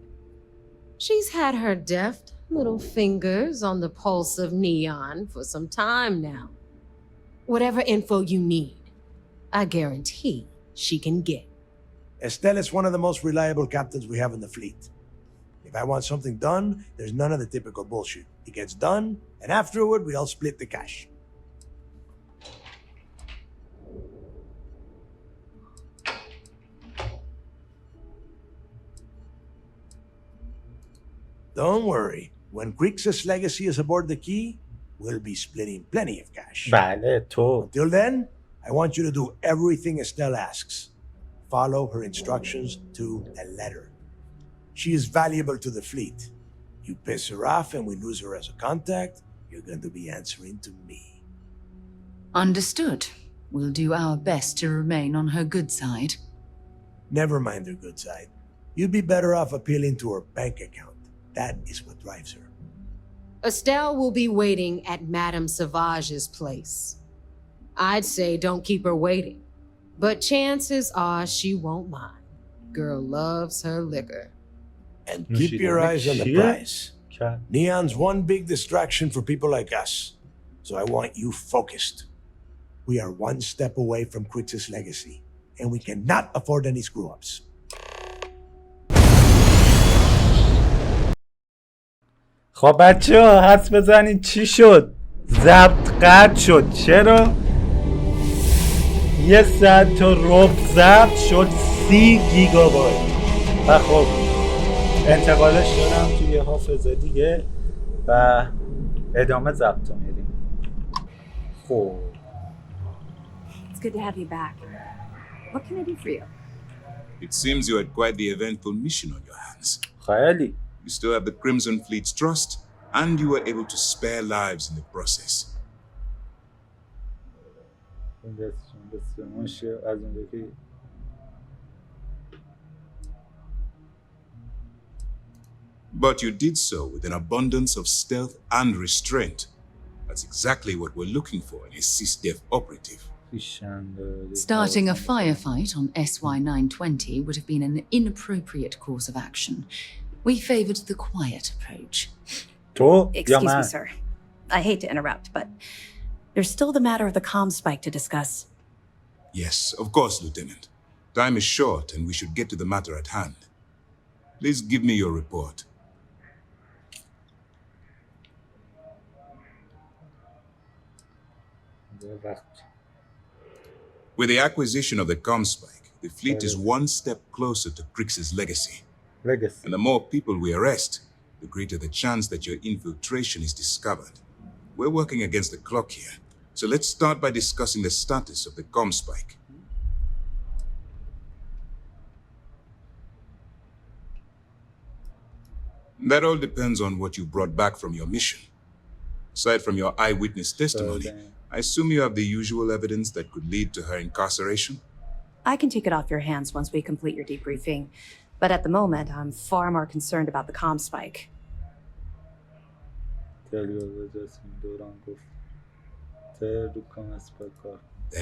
She's had her deft little fingers on the pulse of Neon for some time now. Whatever info you need, I guarantee she can get. Estelle is one of the most reliable captains we have in the fleet. If I want something done, there's none of the typical bullshit. It gets done, and afterward, we all split the cash. Don't worry. When Crix's legacy is aboard the key, we'll be splitting plenty of cash. Until then, I want you to do everything Estelle asks. Follow her instructions to a letter. She is valuable to the fleet. You piss her off and we lose her as a contact, you're going to be answering to me. Understood. We'll do our best to remain on her good side. Never mind her good side. You'd be better off appealing to her bank account. That is what drives her. Estelle will be waiting at Madame Sauvage's place. I'd say don't keep her waiting, but chances are she won't mind. Girl loves her liquor. And keep your eyes on the prize. Neon's one big distraction for people like us, so I want you focused. We are one step away from Crix's legacy, and we cannot afford any screw-ups. خب بچه ها حدس بزنید چی شد؟ ضبط قطع شد. چرا؟ 1 ساعت تا ربع ضبط شد 30 گیگابایت و خب انتقالش دارم توی حافظه دیگه و ادامه ضبط میریم. خب It's good to have you back. What can I do for you? It seems you had quite the eventful mission on your hands. خیلی. You still have the Crimson Fleet's trust, and you were able to spare lives in the process. But you did so with an abundance of stealth and restraint. That's exactly what we're looking for in a CISDEF operative. Starting a firefight on SY-920 would have been an inappropriate course of action. We favored the quiet approach. Excuse me, sir. I hate to interrupt, but there's still the matter of the comm spike to discuss. Yes, of course, Lieutenant. Time is short, and we should get to the matter at hand. Please give me your report. With the acquisition of the comm spike, the fleet is one step closer to Crix's legacy. And the more people we arrest, the greater the chance that your infiltration is discovered. We're working against the clock here, so let's start by discussing the status of the comm spike. That all depends on what you brought back from your mission. Aside from your eyewitness testimony, I assume you have the usual evidence that could lead to her incarceration? I can take it off your hands once we complete your debriefing, but at the moment, I'm far more concerned about the comm spike. Then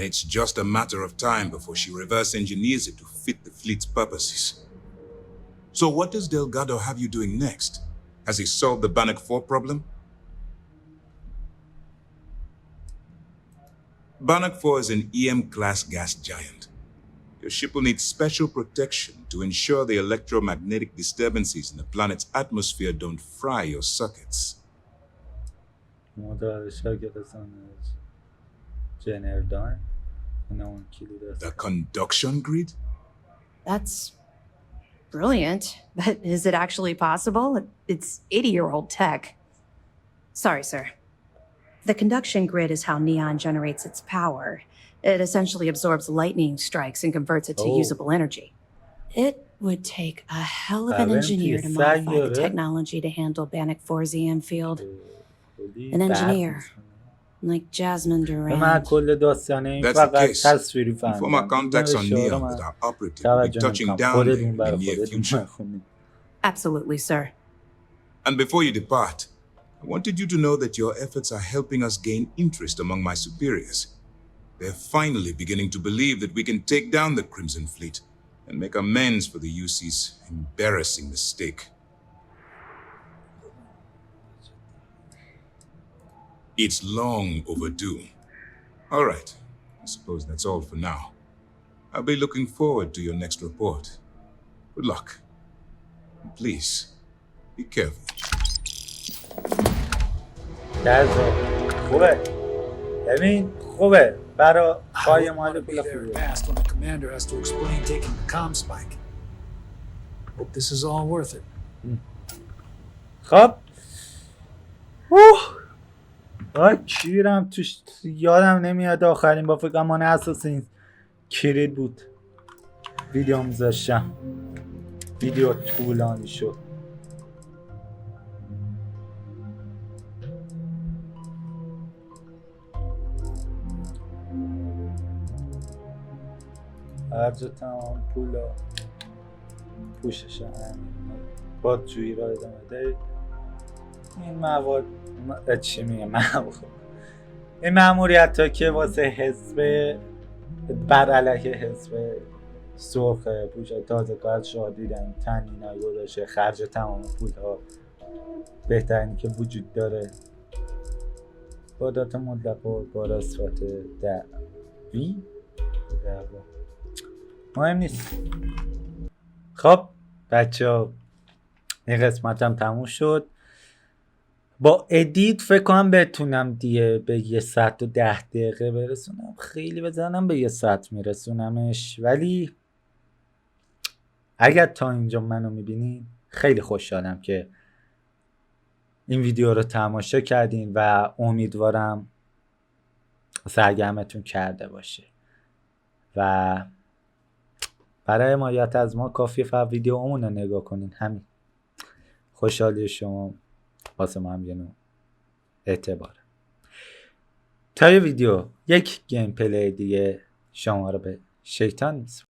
it's just a matter of time before she reverse engineers it to fit the fleet's purposes. So what does Delgado have you doing next? Has he solved the Bannock 4 problem? Bannock 4 is an EM-class gas giant. Your ship will need special protection to ensure the electromagnetic disturbances in the planet's atmosphere don't fry your circuits. The conduction grid? That's brilliant, but is it actually possible? It's 80-year-old tech. Sorry, sir. The conduction grid is how Neon generates its power. It essentially absorbs lightning strikes and converts it to usable energy. It would take a hell of an engineer to modify the technology to handle Bannock 4's EM field. An engineer, like Jasmine Durand. That's the case. Inform our contacts on Neon that our operative will be touching down there in the near future. Absolutely, sir. And before you depart, I wanted you to know that your efforts are helping us gain interest among my superiors. They're finally beginning to believe that we can take down the Crimson Fleet and make amends for the UC's embarrassing mistake. It's long overdue. All right, I suppose that's all for now. I'll be looking forward to your next report. Good luck. And please, be careful. خوبه ببین خوبه برای پای مال پول خوبه Fast when the commander has to explain taking the comm spike. Hope this is all worth it. خب کیرم توش یادم نمیاد آخرین با فکر امان اساس این کلید بود ویدیو میذاشتم. ویدیو طولانی شد. هرجا تمام پولا پوشش بادجویی را ادامه دهید. این مواد چی میگه این مأموریت ها که واسه حزب بر علیه حزب سرخ پوش تازه کار شاه دیدن تنین های گذاشه خرج تمام پول ها بهترینی که وجود داره با دات مطلق و با رسفت دعوی مهم نیست. خب بچه ها این قسمت هم تموم شد. با ادیت فکر کنم بتونم دیگه به 110 دقیقه برسونم. خیلی بزنم به 100 میرسونمش، ولی اگر تا اینجا منو میبینین خیلی خوشحالم که این ویدیو رو تماشا کردین و امیدوارم سرگرمتون کرده باشه و برای حمایت از ما کافیه فقط ویدیومون رو نگاه کنین. همین خوشحالی شما واسه ما هم یه نوع اعتباره. تا یه ویدیو یک گیم پلی دیگه شما رو به شیطان میسپارم.